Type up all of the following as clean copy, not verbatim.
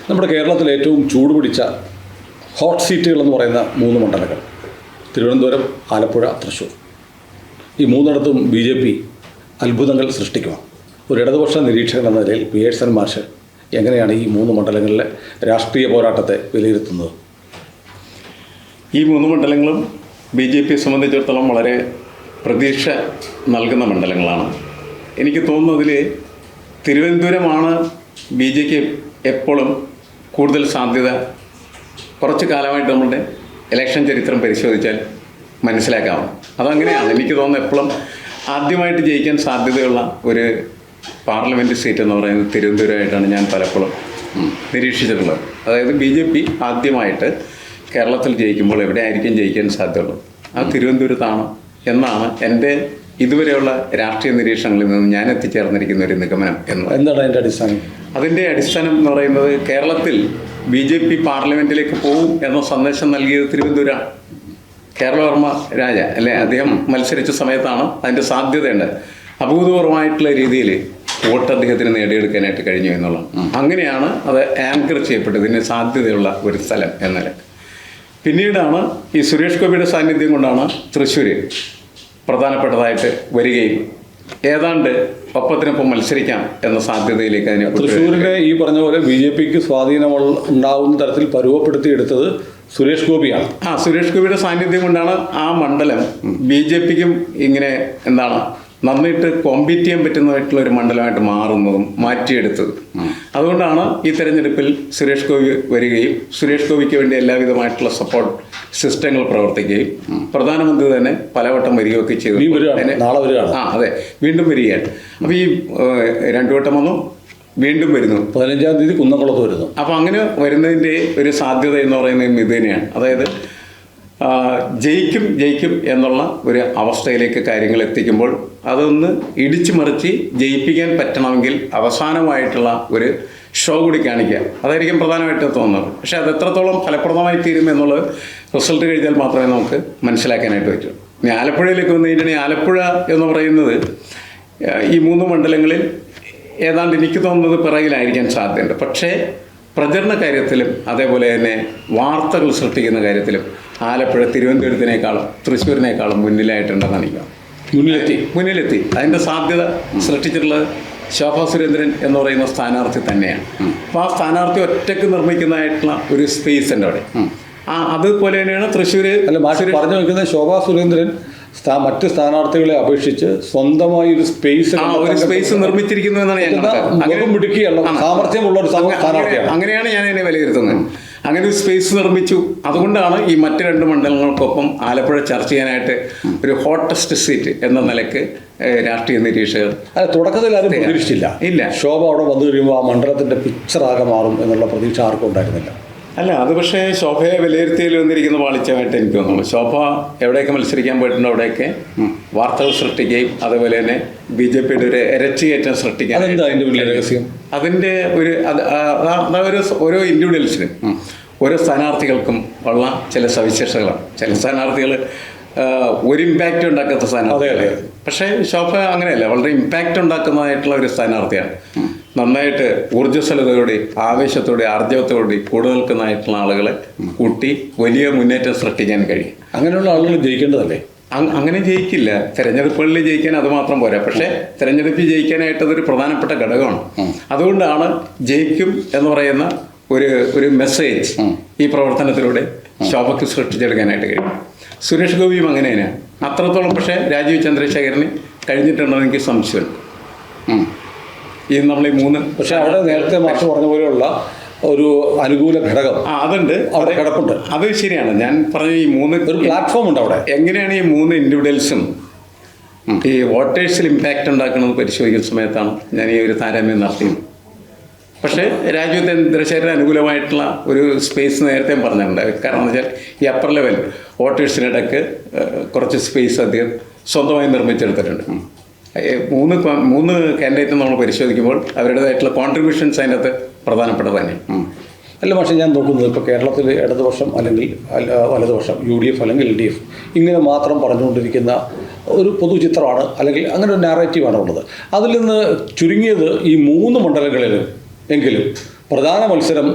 നമ്മുടെ കേരളത്തിലെ ഏറ്റവും ചൂടുപിടിച്ച ഹോട്ട് സീറ്റുകൾ എന്ന് പറയുന്ന 3 മണ്ഡലങ്ങൾ തിരുവനന്തപുരം, ആലപ്പുഴ, തൃശ്ശൂർ. ഈ മൂന്നിടത്തും BJP അത്ഭുതങ്ങൾ സൃഷ്ടിക്കുക. ഒരു ഇടതുപക്ഷ നിരീക്ഷകൻ എന്ന നിലയിൽ പിയേഴ്സൺ മാഷ് എങ്ങനെയാണ് ഈ 3 മണ്ഡലങ്ങളിലെ രാഷ്ട്രീയ പോരാട്ടത്തെ വിലയിരുത്തുന്നത്? ഈ 3 മണ്ഡലങ്ങളും BJPയെ സംബന്ധിച്ചിടത്തോളം വളരെ പ്രതീക്ഷ നൽകുന്ന മണ്ഡലങ്ങളാണ്. എനിക്ക് തോന്നുന്നതിൽ തിരുവനന്തപുരമാണ് BJPക്ക് എപ്പോഴും കൂടുതൽ സാധ്യത. കുറച്ച് കാലമായിട്ട് നമ്മളുടെ ഇലക്ഷൻ ചരിത്രം പരിശോധിച്ചാൽ മനസ്സിലാക്കാം. അതങ്ങനെയാണ്. എനിക്ക് തോന്നുന്നത് എപ്പോഴും ആദ്യമായിട്ട് ജയിക്കാൻ സാധ്യതയുള്ള ഒരു പാർലമെൻറ്റ് സീറ്റ് എന്ന് പറയുന്നത് തിരുവനന്തപുരമായിട്ടാണ് ഞാൻ പലപ്പോഴും നിരീക്ഷിച്ചിട്ടുള്ളത്. അതായത് BJP ആദ്യമായിട്ട് കേരളത്തിൽ ജയിക്കുമ്പോൾ എവിടെയായിരിക്കും ജയിക്കാൻ സാധ്യതയുള്ളത്? അത് തിരുവനന്തപുരത്താണ് എന്നാണ് എൻ്റെ ഇതുവരെയുള്ള രാഷ്ട്രീയ നിരീക്ഷണങ്ങളിൽ നിന്ന് ഞാൻ എത്തിച്ചേർന്നിരിക്കുന്ന ഒരു നിഗമനം എന്താണ് അതിൻ്റെ അടിസ്ഥാനം? അതിൻ്റെ അടിസ്ഥാനം എന്ന് പറയുന്നത് കേരളത്തിൽ BJP പാർലമെൻറ്റിലേക്ക് പോകും എന്ന സന്ദേശം നൽകിയത് തിരുവനന്തപുരമാണ്. കേരളവർമ്മ രാജ അല്ലെ, അദ്ദേഹം മത്സരിച്ച സമയത്താണ് അതിൻ്റെ സാധ്യതയുണ്ട്. അഭൂതപൂർവമായിട്ടുള്ള രീതിയിൽ വോട്ട് അദ്ദേഹത്തിന് നേടിയെടുക്കാനായിട്ട് കഴിഞ്ഞു എന്നുള്ളത്. അങ്ങനെയാണ് അത് ആങ്കർ ചെയ്യപ്പെട്ടത്, ഇതിന് സാധ്യതയുള്ള ഒരു സ്ഥലം എന്നല്ല. പിന്നീടാണ് ഈ സുരേഷ് ഗോപിയുടെ സാന്നിധ്യം കൊണ്ടാണ് തൃശ്ശൂർ പ്രധാനപ്പെട്ടതായിട്ട് വരികയും ഏതാണ്ട് ഒപ്പത്തിനൊപ്പം മത്സരിക്കാം എന്ന സാധ്യതയിലേക്ക് അതിനെ. തൃശ്ശൂരിനെ ഈ പറഞ്ഞ പോലെ BJPക്ക് സ്വാധീനം ഉണ്ടാവുന്ന തരത്തിൽ പരുവപ്പെടുത്തിയെടുത്തത് സുരേഷ് ഗോപിയാണ്. സുരേഷ് ഗോപിയുടെ സാന്നിധ്യം കൊണ്ടാണ് ആ മണ്ഡലം BJPക്കും ഇങ്ങനെ നന്നായിട്ട് കോമ്പീറ്റ് ചെയ്യാൻ പറ്റുന്നതായിട്ടുള്ള ഒരു മണ്ഡലമായിട്ട് മാറുന്നതും മാറ്റിയെടുത്തത്. അതുകൊണ്ടാണ് ഈ തെരഞ്ഞെടുപ്പിൽ സുരേഷ് ഗോപി വരികയും സുരേഷ് ഗോപിക്ക് വേണ്ടി എല്ലാവിധമായിട്ടുള്ള സപ്പോർട്ട് സിസ്റ്റങ്ങൾ പ്രവർത്തിക്കുകയും പ്രധാനമന്ത്രി തന്നെ പലവട്ടം വരികയൊക്കെ ചെയ്തു. അതെ, വീണ്ടും വരികയാണ്. അപ്പോൾ ഈ 2 വട്ടം വന്നു, വീണ്ടും വരുന്നു, 15-ാം തീയതി കുന്നംകുളത്ത് വരുന്നു. അപ്പോൾ അങ്ങനെ വരുന്നതിൻ്റെ ഒരു സാധ്യത എന്ന് പറയുന്നത് ഇത് തന്നെയാണ്. അതായത് ജയിക്കും എന്നുള്ള ഒരു അവസ്ഥയിലേക്ക് കാര്യങ്ങൾ എത്തിക്കുമ്പോൾ അതൊന്ന് ഇടിച്ചു മറിച്ച് ജയിപ്പിക്കാൻ പറ്റണമെങ്കിൽ അവസാനമായിട്ടുള്ള ഒരു ഷോ കൂടി കാണിക്കുക, അതായിരിക്കും പ്രധാനമായിട്ട് തോന്നുന്നത്. പക്ഷേ അത് എത്രത്തോളം ഫലപ്രദമായി തീരും എന്നുള്ളത് റിസൾട്ട് കഴിഞ്ഞാൽ മാത്രമേ നമുക്ക് മനസ്സിലാക്കാനായിട്ട് പറ്റൂ. ഇനി ആലപ്പുഴയിലേക്ക് വന്നു കഴിഞ്ഞാൽ ആലപ്പുഴ എന്ന് പറയുന്നത് ഈ 3 മണ്ഡലങ്ങളിൽ ഏതാണ്ട് എനിക്ക് തോന്നുന്നത് പിറകിലായിരിക്കാൻ സാധ്യതയുണ്ട്. പക്ഷേ പ്രചരണ കാര്യത്തിലും അതേപോലെ തന്നെ വാർത്തകൾ സൃഷ്ടിക്കുന്ന കാര്യത്തിലും ആലപ്പുഴ തിരുവനന്തപുരത്തിനേക്കാളും തൃശ്ശൂരിനേക്കാളും മുന്നിലായിട്ടുണ്ടെന്നാണ് എനിക്ക് മുന്നിലെത്തി. അതിൻ്റെ സാധ്യത സൃഷ്ടിച്ചിട്ടുള്ളത് ശോഭാ സുരേന്ദ്രൻ എന്ന് പറയുന്ന സ്ഥാനാർത്ഥി തന്നെയാണ്. അപ്പോൾ ആ സ്ഥാനാർത്ഥി ഒറ്റയ്ക്ക് നിർമ്മിക്കുന്നതായിട്ടുള്ള ഒരു സ്പേസ് ഉണ്ട് അവിടെ. അതുപോലെ തന്നെയാണ് തൃശ്ശൂർ. പറഞ്ഞു വെക്കുന്നത് ശോഭാ സുരേന്ദ്രൻ മറ്റ് സ്ഥാനാർത്ഥികളെ അപേക്ഷിച്ച് സ്വന്തമായി ഒരു സ്പേസ് നിർമ്മിച്ചിരിക്കുന്നു എന്നാണ് ഞാൻ സാമർഥ്യമുള്ള ഒരു സ്ഥാനാർത്ഥിയാണ്. അങ്ങനെയാണ് ഞാൻ അതിനെ വിലയിരുത്തുന്നത്. അങ്ങനെ ഒരു സ്പേസ് നിർമ്മിച്ചു. അതുകൊണ്ടാണ് ഈ മറ്റ് 2 മണ്ഡലങ്ങൾക്കൊപ്പം ആലപ്പുഴ ചർച്ച ചെയ്യാനായിട്ട് ഒരു ഹോട്ടസ്റ്റ് സീറ്റ് എന്ന നിലയ്ക്ക് രാഷ്ട്രീയ നിരീക്ഷകർ തുടക്കത്തിൽ ആരും പ്രതീക്ഷിച്ചില്ല. ഇല്ല, ശോഭ അവിടെ വന്നു കഴിയുമ്പോൾ ആ മണ്ഡലത്തിൻ്റെ പിക്ചറാകെ മാറും എന്നുള്ള പ്രതീക്ഷ ആർക്കും ഉണ്ടായിരുന്നില്ല. അല്ല, അത് പക്ഷേ ശോഭയെ വിലയിരുത്തിയിൽ വന്നിരിക്കുന്ന പാളിച്ചമായിട്ട് എനിക്ക് തോന്നുന്നു. ശോഭ എവിടെയൊക്കെ മത്സരിക്കാൻ പോയിട്ടുണ്ടോ അവിടെയൊക്കെ വാർത്തകൾ സൃഷ്ടിക്കുകയും അതുപോലെ തന്നെ BJPയുടെ ഒരു ഇരച്ചുകയറ്റം സൃഷ്ടിക്കാൻ. അതിൻ്റെ ഓരോ ഇൻഡിവിജ്വൽസിനും ഓരോ സ്ഥാനാർത്ഥികൾക്കും ഉള്ള ചില സവിശേഷതകളാണ്. ചില സ്ഥാനാർത്ഥികൾ ഒരു ഇമ്പാക്റ്റ് ഉണ്ടാക്കാത്ത സ്ഥാനാർത്ഥികളെ. പക്ഷേ ശോഭ അങ്ങനെയല്ല, വളരെ ഇമ്പാക്റ്റ് ഉണ്ടാക്കുന്നതായിട്ടുള്ള ഒരു സ്ഥാനാർത്ഥിയാണ്. നന്നായിട്ട് ഊർജ്ജസ്വലതയോടെ ആവേശത്തോടെ ആർജവത്തോടെ കൂടെ നിൽക്കുന്നതായിട്ടുള്ള ആളുകളെ കൂട്ടി വലിയ മുന്നേറ്റം സൃഷ്ടിക്കാൻ കഴിയും. അങ്ങനെയുള്ള ആളുകൾ ജയിക്കേണ്ടതല്ലേ? അങ്ങനെ ജയിക്കില്ല. തെരഞ്ഞെടുപ്പുകളിൽ ജയിക്കാൻ അത് മാത്രം പോരാ. പക്ഷേ തെരഞ്ഞെടുപ്പിൽ ജയിക്കാനായിട്ട് അതൊരു പ്രധാനപ്പെട്ട ഘടകമാണ്. അതുകൊണ്ടാണ് ജയിക്കും എന്ന് പറയുന്ന ഒരു മെസ്സേജ് ഈ പ്രവർത്തനത്തിലൂടെ ശോഭയ്ക്ക് സൃഷ്ടിച്ചെടുക്കാനായിട്ട് കഴിയും. സുരേഷ് ഗോപിയും അങ്ങനെ തന്നെയാണ്. അത്രത്തോളം പക്ഷേ രാജീവ് ചന്ദ്രശേഖരന് കഴിഞ്ഞിട്ടുണ്ടോ എനിക്ക് സംശയമുണ്ട്. ഈ നമ്മൾ ഈ 3 പക്ഷേ അവിടെ നേരത്തെ മാഷ് പറഞ്ഞ പോലെയുള്ള ഒരു അനുകൂല ഘടകം അതുണ്ട്, അവിടെ കിടപ്പുണ്ട്. അത് ശരിയാണ്. ഞാൻ പറഞ്ഞ ഈ 3 ഒരു പ്ലാറ്റ്ഫോം ഉണ്ട് അവിടെ. എങ്ങനെയാണ് ഈ 3 ഇൻഡിവിജ്വൽസും ഈ വോട്ടേഴ്സിൽ ഇമ്പാക്റ്റ് ഉണ്ടാക്കുന്നത് പരിശോധിക്കുന്ന സമയത്താണ് ഞാൻ ഈ ഒരു താരതമ്യം നടത്തിയത്. പക്ഷേ രാജീവ് ചന്ദ്രശേഖരന് അനുകൂലമായിട്ടുള്ള ഒരു സ്പേസ് നേരത്തെ പറഞ്ഞിട്ടുണ്ട്. കാരണം എന്ന് വെച്ചാൽ ഈ അപ്പർ ലെവൽ വോട്ടേഴ്സിനിടയ്ക്ക് കുറച്ച് സ്പേസ് അദ്ദേഹം സ്വന്തമായി നിർമ്മിച്ചെടുത്തിട്ടുണ്ട്. 3 കാൻഡിഡേറ്റ് നമ്മൾ പരിശോധിക്കുമ്പോൾ അവരുടേതായിട്ടുള്ള കോൺട്രിബ്യൂഷൻസ് അതിനകത്ത് പ്രധാനപ്പെട്ടത് തന്നെ. അല്ല പക്ഷേ ഞാൻ നോക്കുന്നത് ഇപ്പോൾ കേരളത്തിൽ ഇടതുപക്ഷം അല്ലെങ്കിൽ വലതുപക്ഷം, UDF അല്ലെങ്കിൽ LDF ഇങ്ങനെ മാത്രം പറഞ്ഞുകൊണ്ടിരിക്കുന്ന ഒരു പൊതുചിത്രമാണ്, അല്ലെങ്കിൽ അങ്ങനെ ഒരു നാരേറ്റീവാണ് ഉള്ളത്. അതിൽ നിന്ന് ചുരുങ്ങിയത് ഈ 3 മണ്ഡലങ്ങളിലും എങ്കിലും പ്രധാന മത്സരം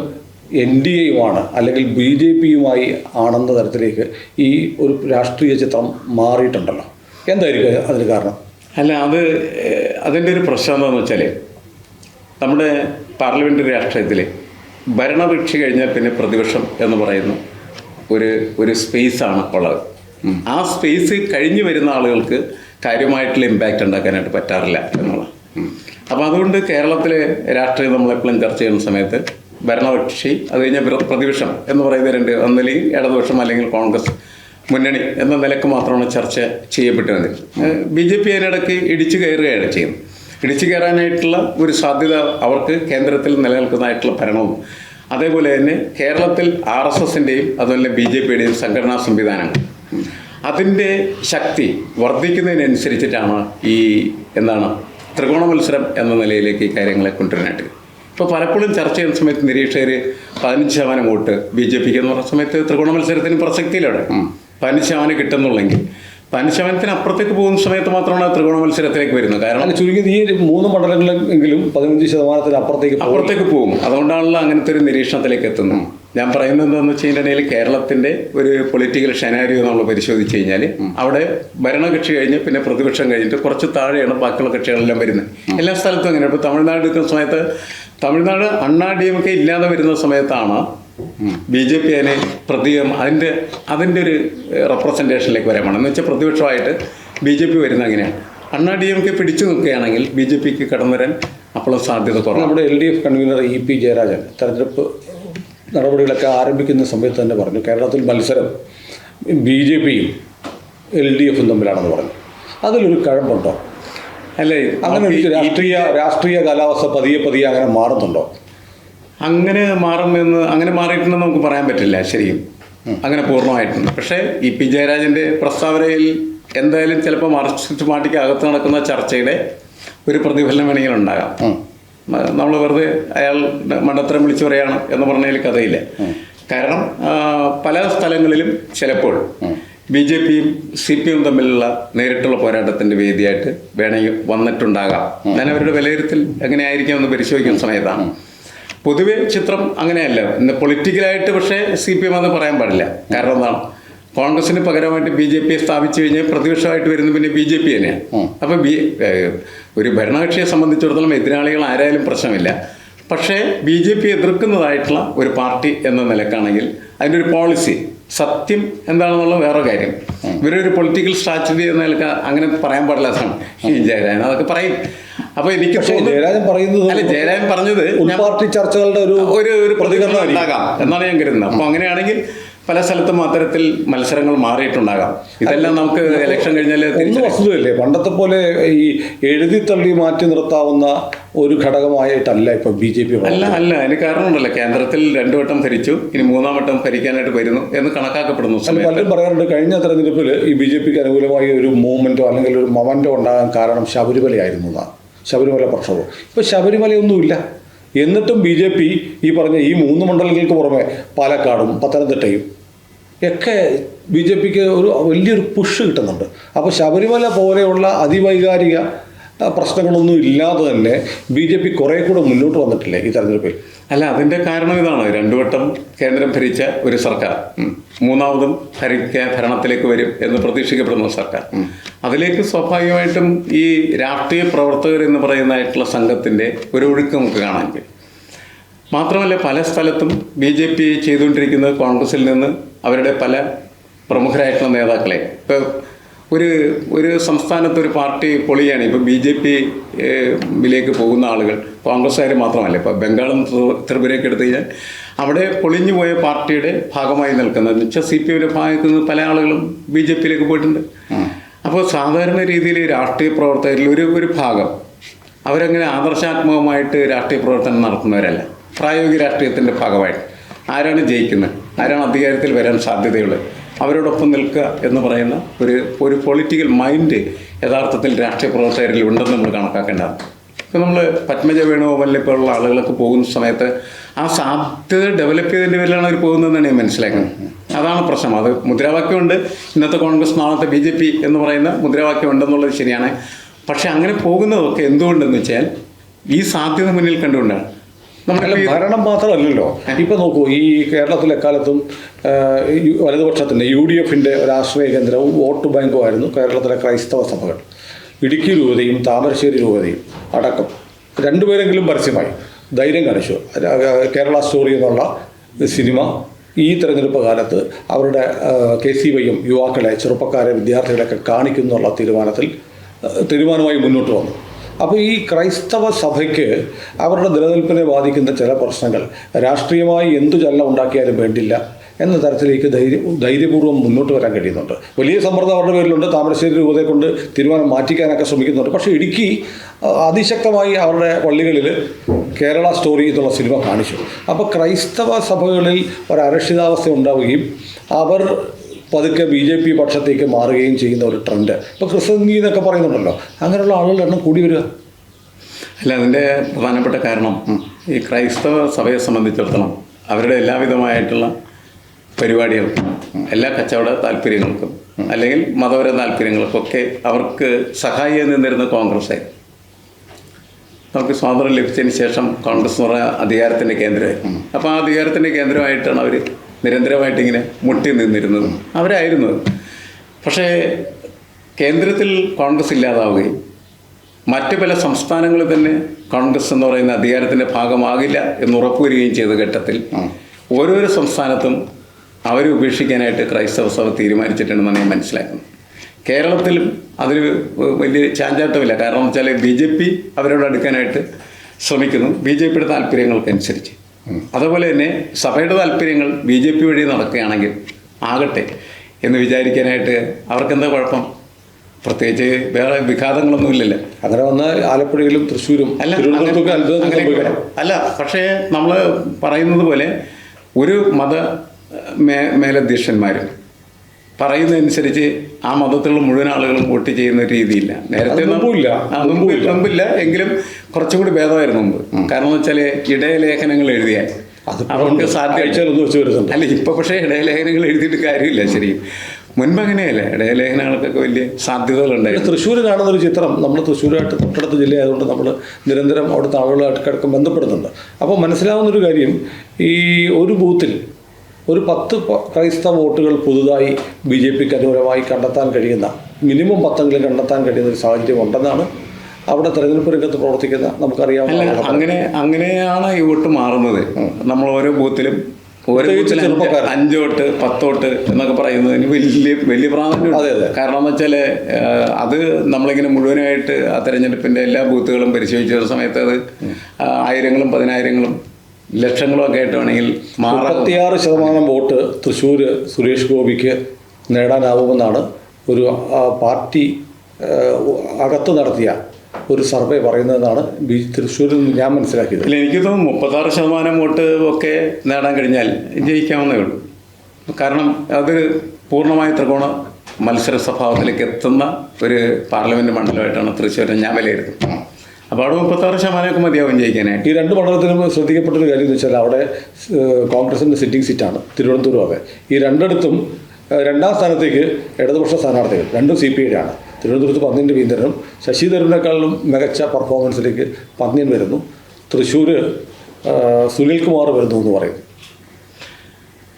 NDAയുമാണ് അല്ലെങ്കിൽ BJPയുമായി ആണെന്ന തരത്തിലേക്ക് ഈ ഒരു രാഷ്ട്രീയ ചിത്രം മാറിയിട്ടുണ്ടല്ലോ. എന്തായിരിക്കും അതിന് കാരണം? അല്ല, അതിൻ്റെ ഒരു പ്രശ്നം എന്താണെന്ന് വെച്ചാൽ, നമ്മുടെ പാർലമെൻ്ററി രാഷ്ട്രീയത്തിൽ ഭരണകക്ഷി കഴിഞ്ഞാൽ പിന്നെ പ്രതിപക്ഷം എന്ന് പറയുന്ന ഒരു സ്പേസാണ് ഉള്ളത്. ആ സ്പേസ് കഴിഞ്ഞു വരുന്ന ആളുകൾക്ക് കാര്യമായിട്ടുള്ള ഇമ്പാക്റ്റ് ഉണ്ടാക്കാനായിട്ട് പറ്റാറില്ല എന്നുള്ളത്. അപ്പോൾ അതുകൊണ്ട് കേരളത്തിലെ രാഷ്ട്രീയം നമ്മളെപ്പോഴും ചർച്ച ചെയ്യുന്ന സമയത്ത് ഭരണകക്ഷി, അത് കഴിഞ്ഞാൽ പ്രതിപക്ഷം എന്ന് പറയുന്ന രണ്ട്, ഒന്നില്ലെങ്കിൽ ഇടതുപക്ഷം അല്ലെങ്കിൽ കോൺഗ്രസ് മുന്നണി എന്ന നിലക്ക് മാത്രമാണ് ചർച്ച ചെയ്യപ്പെട്ടു വന്നത്. BJP അതിനിടയ്ക്ക് ഇടിച്ചു കയറുകയാണ് ചെയ്യുന്നത്. ഇടിച്ചു കയറാനായിട്ടുള്ള ഒരു സാധ്യത അവർക്ക് കേന്ദ്രത്തിൽ നിലനിൽക്കുന്നതായിട്ടുള്ള ഭരണവും, അതേപോലെ തന്നെ കേരളത്തിൽ RSSൻ്റെയും അതുപോലെ BJPയുടെയും സംഘടനാ സംവിധാനങ്ങൾ, അതിൻ്റെ ശക്തി വർദ്ധിക്കുന്നതിനനുസരിച്ചിട്ടാണ് ഈ ത്രികോണ മത്സരം എന്ന നിലയിലേക്ക് ഈ കാര്യങ്ങളെ കൊണ്ടുവരാനായിട്ട്. ഇപ്പോൾ പലപ്പോഴും ചർച്ച ചെയ്യുന്ന സമയത്ത് നിരീക്ഷകർ 15% വോട്ട് BJPക്ക് എന്ന് പറഞ്ഞ സമയത്ത് ത്രികോണ മത്സരത്തിന് പ്രസക്തിയിലാണ്. 15% കിട്ടുന്നുള്ളെങ്കിൽ 15% അപ്പുറത്തേക്ക് പോകുന്ന സമയത്ത് മാത്രമാണ് ത്രികോണ മത്സരത്തിലേക്ക് വരുന്നത്. കാരണം ചുരുങ്ങിയത് ഈ 3 മണ്ഡലങ്ങളെങ്കിലും 15% അപ്പുറത്തേക്ക് പോകും. അതുകൊണ്ടാണല്ലോ അങ്ങനത്തെ ഒരു നിരീക്ഷണത്തിലേക്ക് എത്തുന്നത്. ഞാൻ പറയുന്നത് എന്താണെന്ന് വെച്ച് കഴിഞ്ഞിട്ടുണ്ടെങ്കിൽ, കേരളത്തിൻ്റെ ഒരു പൊളിറ്റിക്കൽ ഷെനാരിയോ നമ്മൾ പരിശോധിച്ച് കഴിഞ്ഞാൽ അവിടെ ഭരണകക്ഷി കഴിഞ്ഞ് പിന്നെ പ്രതിപക്ഷം കഴിഞ്ഞിട്ട് കുറച്ച് താഴെയാണ് ബാക്കിയുള്ള കക്ഷികളെല്ലാം വരുന്നത്. എല്ലാ സ്ഥലത്തും അങ്ങനെ. ഇപ്പോൾ തമിഴ്നാട് എടുക്കുന്ന സമയത്ത് തമിഴ്നാട് DMK ഇല്ലാതെ വരുന്ന സമയത്താണ് BJP അതിനെ അതിൻ്റെ ഒരു റെപ്രസെൻറ്റേഷനിലേക്ക് വരാൻ വേണം. എന്ന് വെച്ചാൽ പ്രതിപക്ഷമായിട്ട് BJP വരുന്ന അങ്ങനെയാണ്. DMK പിടിച്ചു നിൽക്കുകയാണെങ്കിൽ BJPക്ക് കടന്നു വരാൻ അപ്പോഴും സാധ്യത കുറവാണ്. നമ്മുടെ LDF കൺവീനർ EP ജയരാജൻ തെരഞ്ഞെടുപ്പ് നടപടികളൊക്കെ ആരംഭിക്കുന്ന സമയത്ത് തന്നെ പറഞ്ഞു, കേരളത്തിൽ മത്സരം BJPയും LDFും തമ്മിലാണെന്ന് പറഞ്ഞു. അതിലൊരു കഴമ്പുണ്ടോ? അല്ലേ, അങ്ങനെ രാഷ്ട്രീയ കാലാവസ്ഥ പതിയെ അങ്ങനെ മാറുന്നുണ്ടോ? അങ്ങനെ മാറിയിട്ടുണ്ടെന്ന് നമുക്ക് പറയാൻ പറ്റില്ല ശരിയും, അങ്ങനെ പൂർണ്ണമായിട്ടുണ്ട്. പക്ഷേ EP ജയരാജൻ്റെ പ്രസ്താവനയിൽ എന്തായാലും ചിലപ്പോൾ മറിച്ചിട്ട് മാറ്റിക്ക് അകത്ത് നടക്കുന്ന ചർച്ചയുടെ ഒരു പ്രതിഫലനം വേണമെങ്കിൽ ഉണ്ടാകാം. നമ്മൾ വെറുതെ അയാൾ മണ്ടത്തരം വിളിച്ചു പറയാണ് എന്ന് പറഞ്ഞതിൽ കഥയില്ല. കാരണം പല സ്ഥലങ്ങളിലും ചിലപ്പോൾ BJPയും CPM തമ്മിലുള്ള നേരിട്ടുള്ള പോരാട്ടത്തിൻ്റെ വേദിയായിട്ട് വേണമെങ്കിൽ വന്നിട്ടുണ്ടാകാം. ഞാൻ അവരുടെ വിലയിരുത്തൽ എങ്ങനെയായിരിക്കും എന്ന് പരിശോധിക്കുന്ന സമയത്താണ്. പൊതുവെ ചിത്രം അങ്ങനെയല്ല. ഇന്ന് പൊളിറ്റിക്കലായിട്ട് പക്ഷേ CPM എന്ന് പറയാൻ പാടില്ല. കാരണം എന്താണ്, കോൺഗ്രസിന് പകരമായിട്ട് BJPയെ സ്ഥാപിച്ചു കഴിഞ്ഞാൽ പ്രതിപക്ഷമായിട്ട് വരുന്നത് പിന്നെ BJP തന്നെയാണ്. അപ്പോൾ ഒരു ഭരണകക്ഷിയെ സംബന്ധിച്ചിടത്തോളം എതിരാളികൾ ആരായാലും പ്രശ്നമില്ല. പക്ഷേ BJP എതിർക്കുന്നതായിട്ടുള്ള ഒരു പാർട്ടി എന്ന നിലക്കാണെങ്കിൽ അതിൻ്റെ ഒരു പോളിസി സത്യം എന്താണെന്നുള്ള വേറെ കാര്യം. ഇവരൊരു പൊളിറ്റിക്കൽ സ്ട്രാറ്റജി എന്ന നിലക്ക് അങ്ങനെ പറയാൻ പാടില്ലാത്തതാണ് ഈ ജയരാജൻ. അതൊക്കെ പറയും. അപ്പോൾ എനിക്ക് ജയരാജൻ പറഞ്ഞത് പാർട്ടി ചർച്ചകളുടെ ഒരു പ്രതികരണം ഉണ്ടാകാം എന്നാണ് ഞാൻ കരുതുന്നത്. അപ്പോൾ അങ്ങനെയാണെങ്കിൽ പല സ്ഥലത്തും അത്തരത്തിൽ മത്സരങ്ങൾ മാറിയിട്ടുണ്ടാകാം. ഇതെല്ലാം നമുക്ക് ഇലക്ഷൻ കഴിഞ്ഞാൽ വസ്തുതയല്ലേ. പണ്ടത്തെ പോലെ ഈ എഴുതിത്തള്ളി മാറ്റി നിർത്താവുന്ന ഒരു ഘടകമായിട്ടല്ല ഇപ്പൊ BJP. അല്ല, അതിന് കാരണമുണ്ടല്ലോ. കേന്ദ്രത്തിൽ 2 വട്ടം ഭരിച്ചു, ഇനി 3-ാം വട്ടം ഭരിക്കാനായിട്ട് വരുന്നു എന്ന് കണക്കാക്കപ്പെടുന്നു. പലരും പറയാറുണ്ട്, കഴിഞ്ഞ തെരഞ്ഞെടുപ്പിൽ ഈ BJPക്ക് അനുകൂലമായി ഒരു മൂവ്മെന്റോ അല്ലെങ്കിൽ ഒരു മൊമെന്റോ ഉണ്ടാകാൻ കാരണം ശബരിമലയായിരുന്നു എന്നാണ്. ശബരിമല പ്രക്ഷോഭം. ഇപ്പൊ ശബരിമലയൊന്നുമില്ല. എന്നിട്ടും BJP ഈ പറഞ്ഞ ഈ 3 മണ്ഡലങ്ങൾക്ക് പുറമെ പാലക്കാടും പത്തനംതിട്ടയും ഒക്കെ BJPക്ക് ഒരു വലിയൊരു പുഷ് കിട്ടുന്നുണ്ട്. അപ്പോൾ ശബരിമല പോലെയുള്ള അതിവൈകാരിക പ്രശ്നങ്ങളൊന്നും ഇല്ലാതെ തന്നെ BJP കുറേ കൂടെ മുന്നോട്ട് വന്നിട്ടില്ലേ ഈ തെരഞ്ഞെടുപ്പിൽ? അല്ല, അതിൻ്റെ കാരണം ഇതാണ്. 2 വട്ടം കേന്ദ്രം ഭരിച്ച ഒരു സർക്കാർ 3-ാമതും ഭരണത്തിലേക്ക് വരും എന്ന് പ്രതീക്ഷിക്കപ്പെടുന്ന സർക്കാർ. അതിലേക്ക് സ്വാഭാവികമായിട്ടും ഈ രാഷ്ട്രീയ പ്രവർത്തകർ എന്ന് പറയുന്നതായിട്ടുള്ള സംഘത്തിൻ്റെ ഒരു ഒഴുക്ക് നമുക്ക് കാണാൻ കഴിയും. മാത്രമല്ല, പല സ്ഥലത്തും BJP ചെയ്തുകൊണ്ടിരിക്കുന്നത് കോൺഗ്രസിൽ നിന്ന് അവരുടെ പല പ്രമുഖരായിട്ടുള്ള നേതാക്കളെ, ഇപ്പോൾ ഒരു സംസ്ഥാനത്ത് ഒരു പാർട്ടി പൊളിയാണ്. ഇപ്പോൾ BJPയിലേക്ക് പോകുന്ന ആളുകൾ കോൺഗ്രസ്സുകാർ മാത്രമല്ല. ഇപ്പോൾ ബംഗാളും ത്രിപുരയൊക്കെ എടുത്തു കഴിഞ്ഞാൽ അവിടെ പൊളിഞ്ഞു പോയ പാർട്ടിയുടെ ഭാഗമായി നിൽക്കുന്നത് എന്ന് വെച്ചാൽ CPMയുടെ ഭാഗത്ത് നിന്ന് പല ആളുകളും BJPയിലേക്ക് പോയിട്ടുണ്ട്. അപ്പോൾ സാധാരണ രീതിയിൽ രാഷ്ട്രീയ പ്രവർത്തകരിൽ ഒരു ഭാഗം അവരങ്ങനെ ആദർശാത്മകമായിട്ട് രാഷ്ട്രീയ പ്രവർത്തനം നടത്തുന്നവരല്ല. പ്രായോഗിക രാഷ്ട്രീയത്തിൻ്റെ ഭാഗമായിട്ട് ആരാണ് ജയിക്കുന്നത്, ആരാണ് അധികാരത്തിൽ വരാൻ സാധ്യതയുള്ളത്, അവരോടൊപ്പം നിൽക്കുക എന്ന് പറയുന്ന ഒരു പൊളിറ്റിക്കൽ മൈൻഡ് യഥാർത്ഥത്തിൽ രാഷ്ട്രീയ പ്രവർത്തകരിൽ ഉണ്ടെന്ന് നമ്മൾ കണക്കാക്കേണ്ടതാണ്. ഇപ്പോൾ നമ്മൾ പത്മജ വേണുഗോപാലിനെ പോലുള്ള ആളുകളൊക്കെ പോകുന്ന സമയത്ത് ആ സാധ്യത ഡെവലപ്പ് ചെയ്തതിൻ്റെ പേരിലാണ് അവർ പോകുന്നതെന്നാണ് ഞാൻ മനസ്സിലാക്കുന്നത്. അതാണ് പ്രശ്നം. അത് മുദ്രാവാക്യമുണ്ട്, ഇന്നത്തെ കോൺഗ്രസ് നാളത്തെ BJP എന്ന് പറയുന്ന മുദ്രാവാക്യം ഉണ്ടെന്നുള്ളത് ശരിയാണ്. പക്ഷേ അങ്ങനെ പോകുന്നതൊക്കെ എന്തുകൊണ്ടെന്ന് വെച്ചാൽ ഈ സാധ്യത മുന്നിൽ കണ്ടുകൊണ്ടാണ്. നമ്മൾ ഭരണം മാത്രമല്ലല്ലോ. ഇപ്പൊ നോക്കൂ, ഈ കേരളത്തിൽ എക്കാലത്തും വലതുപക്ഷത്തിന്റെ UDFന്റെ ഒരു ആശ്രയ കേന്ദ്രവും വോട്ട് ബാങ്കും ആയിരുന്നു കേരളത്തിലെ ക്രൈസ്തവ സഭകൾ. ഇടുക്കി രൂപതയും താമരശ്ശേരി രൂപതയും അടക്കം രണ്ടുപേരെങ്കിലും പരസ്യമായി ധൈര്യം കാണിച്ചു. കേരള സ്റ്റോറി എന്നുള്ള സിനിമ ഈ തെരഞ്ഞെടുപ്പ് കാലത്ത് അവരുടെ KCYM യുവാക്കളെ, ചെറുപ്പക്കാരെ, വിദ്യാർത്ഥികളെയൊക്കെ കാണിക്കുന്നുള്ള തീരുമാനമായി മുന്നോട്ട് വന്നു. അപ്പോൾ ഈ ക്രൈസ്തവ സഭയ്ക്ക് അവരുടെ നിലനിൽപ്പിനെ ബാധിക്കുന്ന ചില പ്രശ്നങ്ങൾ രാഷ്ട്രീയമായി എന്തു ചലനം ഉണ്ടാക്കിയാലും വേണ്ടില്ല എന്ന തരത്തിലേക്ക് ധൈര്യപൂർവ്വം മുന്നോട്ട് വരാൻ കഴിയുന്നുണ്ട്. വലിയ സമ്മർദ്ദം അവരുടെ പേരിലുണ്ട്. താമരശ്ശേരി രൂപതയെ കൊണ്ട് തീരുമാനം മാറ്റിക്കാനൊക്കെ ശ്രമിക്കുന്നുണ്ട്. പക്ഷേ ഇടുക്കി അതിശക്തമായി അവരുടെ പള്ളികളിൽ കേരള സ്റ്റോറി എന്നുള്ള സിനിമ കാണിച്ചു. അപ്പോൾ ക്രൈസ്തവ സഭകളിൽ ഒരു അരക്ഷിതാവസ്ഥ ഉണ്ടാവുകയും അവർ പതുക്കെ BJP പക്ഷത്തേക്ക് മാറുകയും ചെയ്യുന്ന ഒരു ട്രെൻഡ് ഇപ്പോൾ ക്രിസ്ത്യൻ എന്നൊക്കെ പറയുന്നുണ്ടല്ലോ. അങ്ങനെയുള്ള ആളുകളുടെ എണ്ണം കൂടി വരിക. അല്ല, അതിൻ്റെ പ്രധാനപ്പെട്ട കാരണം ഈ ക്രൈസ്തവ സഭയെ സംബന്ധിച്ചിടത്തോളം അവരുടെ എല്ലാവിധമായിട്ടുള്ള പരിപാടികൾക്കും എല്ലാ കച്ചവട താല്പര്യങ്ങൾക്കും അല്ലെങ്കിൽ മതപര താല്പര്യങ്ങൾക്കൊക്കെ അവർക്ക് സഹായിയായി നിന്നിരുന്ന കോൺഗ്രസ് ആയിരുന്നു. നമുക്ക് സ്വാതന്ത്ര്യം ലഭിച്ചതിന് ശേഷം കോൺഗ്രസ് എന്ന് പറഞ്ഞാൽ അധികാരത്തിൻ്റെ കേന്ദ്രമായിരുന്നു. അപ്പോൾ ആ അധികാരത്തിൻ്റെ കേന്ദ്രമായിട്ടാണ് അവർ നിരന്തരമായിട്ട് ഇങ്ങനെ മുട്ടി നിന്നിരുന്നത്, അവരായിരുന്നത്. പക്ഷേ കേന്ദ്രത്തിൽ കോൺഗ്രസ് ഇല്ലാതാവുകയും മറ്റ് പല സംസ്ഥാനങ്ങളിൽ തന്നെ കോൺഗ്രസ് എന്ന് പറയുന്ന അധികാരത്തിൻ്റെ ഭാഗമാകില്ല എന്ന് ഉറപ്പുവരികയും ചെയ്ത ഘട്ടത്തിൽ ഓരോരോ സംസ്ഥാനത്തും അവരെ ഉപേക്ഷിക്കാനായിട്ട് ക്രൈസ്തവ സഭ തീരുമാനിച്ചിട്ടുണ്ടെന്നാണ് ഞാൻ മനസ്സിലാക്കുന്നത്. കേരളത്തിലും അതിന് വലിയ ചാഞ്ചാട്ടമില്ല. കാരണം എന്ന് വെച്ചാൽ BJP അവരോട് അടുക്കാനായിട്ട് ശ്രമിക്കുന്നു, BJPയുടെ താല്പര്യങ്ങൾക്കനുസരിച്ച്. അതുപോലെ തന്നെ സഭയുടെ താല്പര്യങ്ങൾ BJP വഴി നടക്കുകയാണെങ്കിൽ ആകട്ടെ എന്ന് വിചാരിക്കാനായിട്ട് അവർക്കെന്താ കുഴപ്പം? പ്രത്യേകിച്ച് വേറെ വിഘാതങ്ങളൊന്നുമില്ലല്ലോ. അങ്ങനെ വന്നാൽ ആലപ്പുഴയിലും തൃശ്ശൂരും അല്ല. പക്ഷേ നമ്മൾ പറയുന്നത് പോലെ ഒരു മത മേലധ്യക്ഷന്മാരും പറയുന്നതനുസരിച്ച് ആ മതത്തിലുള്ള മുഴുവൻ ആളുകളും വോട്ട് ചെയ്യുന്ന രീതിയില്ല. നേരത്തെ മുമ്പില്ല, എങ്കിലും കുറച്ചും കൂടി ഭേദമായിരുന്നു മുമ്പ്. കാരണം എന്ന് വെച്ചാൽ ഇടയലേഖനങ്ങൾ എഴുതിയാൽ അവർക്ക് സാധ്യത അല്ല. ഇപ്പം പക്ഷേ ഇടയലേഖനങ്ങൾ എഴുതിയിട്ട് കാര്യമില്ല. ശരി, മുൻപ് അങ്ങനെയല്ല. ഇടയലേഖനങ്ങൾക്കൊക്കെ വലിയ സാധ്യതകളുണ്ടായിരുന്നു. തൃശ്ശൂർ കാണുന്നൊരു ചിത്രം, നമ്മൾ തൃശ്ശൂരായിട്ട് തൊട്ടടുത്ത ജില്ലയായതുകൊണ്ട് നമ്മൾ നിരന്തരം അവിടുത്തെ ആളുകളായിട്ട് കിടക്കും ബന്ധപ്പെടുന്നുണ്ട്. അപ്പോൾ മനസ്സിലാവുന്നൊരു കാര്യം, ഈ ഒരു ബൂത്തിൽ ഒരു 10 ക്രൈസ്തവ വോട്ടുകൾ പുതുതായി BJPക്ക് അനുകൂലമായി കണ്ടെത്താൻ കഴിയുന്ന, മിനിമം 10 കണ്ടെത്താൻ കഴിയുന്ന ഒരു സാഹചര്യം ഉണ്ടെന്നാണ് അവിടെ തെരഞ്ഞെടുപ്പ് രംഗത്ത് പ്രവർത്തിക്കുന്ന നമുക്കറിയാവുന്ന. അങ്ങനെയാണ് ഈ വോട്ട് മാറുന്നത്. നമ്മൾ ഓരോ ബൂത്തിലും 5 വോട്ട് 10 വോട്ട് എന്നൊക്കെ പറയുന്നതിന് വലിയ പ്രാധാന്യമുണ്ട്. കാരണം എന്ന് വെച്ചാൽ അത് നമ്മളിങ്ങനെ മുഴുവനായിട്ട് ആ തെരഞ്ഞെടുപ്പിൻ്റെ എല്ലാ ബൂത്തുകളും പരിശോധിച്ച സമയത്ത് അത് ആയിരങ്ങളും പതിനായിരങ്ങളും ലക്ഷങ്ങളും ഒക്കെ ആയിട്ട് വേണമെങ്കിൽ 36% വോട്ട് തൃശ്ശൂർ സുരേഷ് ഗോപിക്ക് നേടാനാവുമെന്നാണ് ഒരു പാർട്ടി അകത്ത് നടത്തിയ ഒരു സർവേ പറയുന്നതെന്നാണ് തൃശ്ശൂരിൽ നിന്ന് ഞാൻ മനസ്സിലാക്കിയത്. എനിക്ക് തോന്നുന്നു 36% വോട്ട് ഒക്കെ നേടാൻ കഴിഞ്ഞാൽ ജയിക്കാവുന്നേ ഉള്ളൂ. കാരണം അത് പൂർണ്ണമായ ത്രികോണ മത്സര സ്വഭാവത്തിലേക്ക് എത്തുന്ന ഒരു പാർലമെൻറ്റ് മണ്ഡലമായിട്ടാണ് തൃശ്ശൂർ ഞാൻ വിലയിരുത്തുന്നത്. അപ്പോൾ അവിടെ 36% മതിയാവും ജയിക്കാനായിട്ട്. ഈ 2 മണ്ഡലത്തിലും ശ്രദ്ധിക്കപ്പെട്ടൊരു കാര്യം എന്ന് വെച്ചാൽ അവിടെ കോൺഗ്രസിൻ്റെ സിറ്റിംഗ് സീറ്റാണ് തിരുവനന്തപുരം. അതെ, ഈ രണ്ടിടത്തും രണ്ടാം സ്ഥാനത്തേക്ക് ഇടതുപക്ഷ സ്ഥാനാർത്ഥികൾ, രണ്ടും CPI ആണ്. തിരുവനന്തപുരത്ത് പന്ന്യൻ രവീന്ദ്രനും ശശി തരൂരിനേക്കാളും മികച്ച പെർഫോമൻസിലേക്ക് പന്ന്യൻ വരുന്നു. തൃശ്ശൂർ സുനിൽകുമാർ വരുന്നു എന്ന് പറയുന്നു.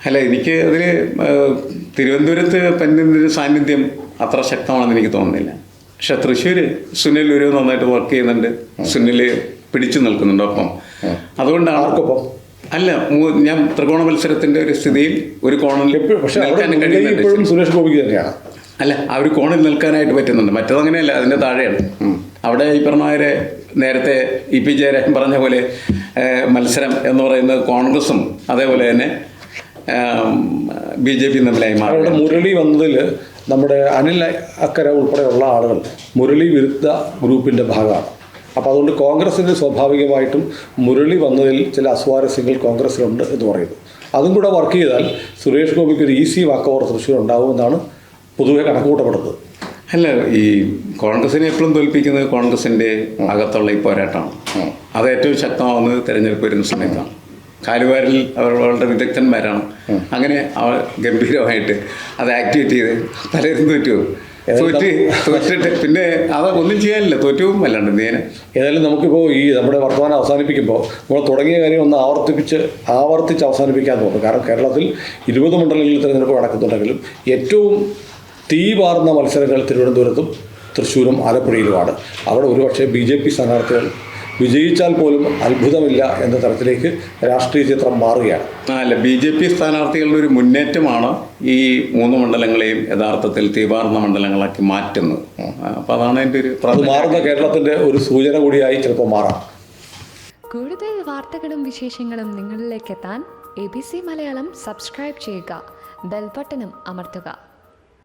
അല്ല, എനിക്ക് അതിൽ തിരുവനന്തപുരത്ത് പന്ന്യൻ്റെ സാന്നിധ്യം അത്ര ശക്തമാണെന്ന് എനിക്ക് തോന്നുന്നില്ല. പക്ഷെ തൃശ്ശൂർ സുനിൽ ഒരു നന്നായിട്ട് വർക്ക് ചെയ്യുന്നുണ്ട്, സുനിൽ പിടിച്ചു നിൽക്കുന്നുണ്ട് ഒപ്പം. അതുകൊണ്ടാണ് ആർക്കൊപ്പം അല്ല, ഞാൻ ത്രികോണ മത്സരത്തിൻ്റെ ഒരു സ്ഥിതിയിൽ ഒരു കോണിൽ സുരേഷ് ഗോപിക്ക് തന്നെയാണ്. അല്ല, ആ ഒരു കോണിൽ നിൽക്കാനായിട്ട് പറ്റുന്നുണ്ട്. മറ്റതങ്ങനെയല്ല, അതിൻ്റെ താഴെയാണ്. അവിടെ ഈ പറഞ്ഞവരെ നേരത്തെ EP ജയരാജൻ പറഞ്ഞ പോലെ മത്സരം എന്ന് പറയുന്നത് കോൺഗ്രസും അതേപോലെ തന്നെ BJP തമ്മിലായി മാറി. അവിടെ മുരളി വന്നതിൽ നമ്മുടെ അനിൽ അക്കര ഉൾപ്പെടെയുള്ള ആളുകൾ മുരളി വിരുദ്ധ ഗ്രൂപ്പിൻ്റെ ഭാഗമാണ്. അപ്പോൾ അതുകൊണ്ട് കോൺഗ്രസിന് സ്വാഭാവികമായിട്ടും മുരളി വന്നതിൽ ചില അസ്വാരസ്യങ്ങൾ കോൺഗ്രസ്സിലുണ്ട് എന്ന് പറയുന്നു. അതും കൂടെ വർക്ക് ചെയ്താൽ സുരേഷ് ഗോപിക്ക് ഒരു ഈസി വാക്ക് ഓവർ തൃശ്ശൂർ ഉണ്ടാകുമെന്നാണ് പൊതുവെ കണക്കുകൂട്ടപ്പെടുന്നത്. അല്ല, ഈ കോൺഗ്രസിനെ എപ്പോഴും തോൽപ്പിക്കുന്നത് കോൺഗ്രസിൻ്റെ അകത്തുള്ള ഈ പോരാട്ടമാണ്. അത് ഏറ്റവും ശക്തമാവുന്നത് തിരഞ്ഞെടുപ്പ് വരുന്ന സമയത്താണ്. കാലുവാരിൽ അവർ വളരെ വിദഗ്ധന്മാരാണ്. അങ്ങനെ അവർ ഗംഭീരമായിട്ട് അത് ആക്ടിവേറ്റ് ചെയ്ത് പലരും തോറ്റുപോകും. തോറ്റിട്ട് പിന്നെ അത് ഒന്നും ചെയ്യാനില്ല, തോറ്റവും അല്ലാണ്ട് നേരെ. ഏതായാലും നമുക്കിപ്പോൾ ഈ നമ്മുടെ വർത്തമാനം അവസാനിപ്പിക്കുമ്പോൾ നമ്മൾ തുടങ്ങിയ കാര്യം ഒന്ന് ആവർത്തിച്ച് അവസാനിപ്പിക്കാൻ തോന്നുന്നു. കാരണം കേരളത്തിൽ 20 മണ്ഡലങ്ങളിൽ തിരഞ്ഞെടുപ്പ് നടക്കുന്നുണ്ടെങ്കിലും ഏറ്റവും തീവാർന്ന മത്സരങ്ങൾ തിരുവനന്തപുരത്തും തൃശ്ശൂരും ആലപ്പുഴയിലുമാണ്. അവിടെ ഒരുപക്ഷെ BJP സ്ഥാനാർത്ഥികൾ വിജയിച്ചാൽ പോലും അത്ഭുതമില്ല എന്ന തരത്തിലേക്ക് രാഷ്ട്രീയ ചിത്രം മാറുകയാണ്. അല്ല, BJP സ്ഥാനാർത്ഥികളുടെ ഒരു മുന്നേറ്റമാണ് ഈ 3 മണ്ഡലങ്ങളെയും യഥാർത്ഥത്തിൽ തീവാർന്ന മണ്ഡലങ്ങളാക്കി മാറ്റുന്നത്. അപ്പോൾ അതാണ് എൻ്റെ ഒരു അത് മാറുന്ന കേരളത്തിൻ്റെ ഒരു സൂചന കൂടിയായി ചിലപ്പോൾ മാറാം. കൂടുതൽ വാർത്തകളും വിശേഷങ്ങളും നിങ്ങളിലേക്ക് എത്താൻ ABC മലയാളം സബ്സ്ക്രൈബ് ചെയ്യുക, ബെൽ ബട്ടണും അമർത്തുക.